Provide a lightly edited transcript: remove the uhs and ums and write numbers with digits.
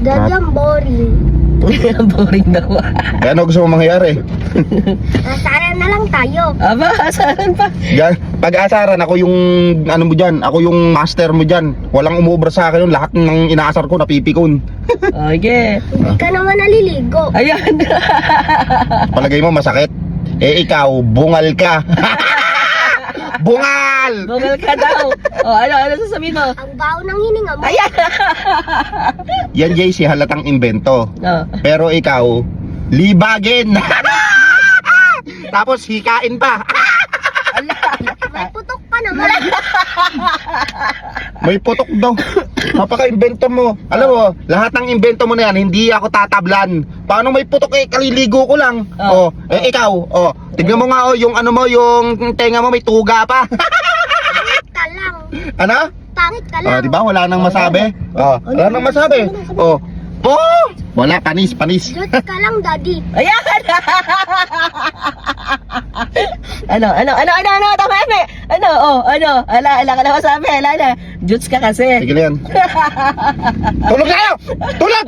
Daddy, ang boring. Boring daw. Eh, ano gusto mo mangyayari? Nasara na lang tayo. Aba, asaran pa. Diyan, pag-aasaran, ako yung, ano mo dyan, ako yung master mo dyan. Walang umubra sa akin yun, lahat ng inaasar ko, napipikon. Okay. Hindi ka naman naliligo. Ayan. Palagay mo, masakit? Eh, ikaw, bungal ka. Bungal! Bungal ka daw. Oh, ano sasabihin mo? Ang baho ng hininga mo. Ayan. Yan, JC, halatang invento. Oh. Pero ikaw, libagin. Tapos hikain pa. May putok ka naman. May putok daw. Napaka-invento mo. Alam mo, lahat ng invento mo na yan, hindi ako tatablan. Paano may putok eh, kaliligo ko lang. Oh. Eh ikaw, tignan mo nga yung ano mo, yung tenga mo may tuga pa. Pangit ka lang. Ano? Pangit ka lang. Di ba wala nang masabi? Wala nang masabi. Wala, panis. Diyot ka lang, Daddy. Ayan. Ano, tama yan eh. Ano, ala ka na masabi, ala. Juts ka kasi. Sige na yan. Tulog na kayo! Tulog!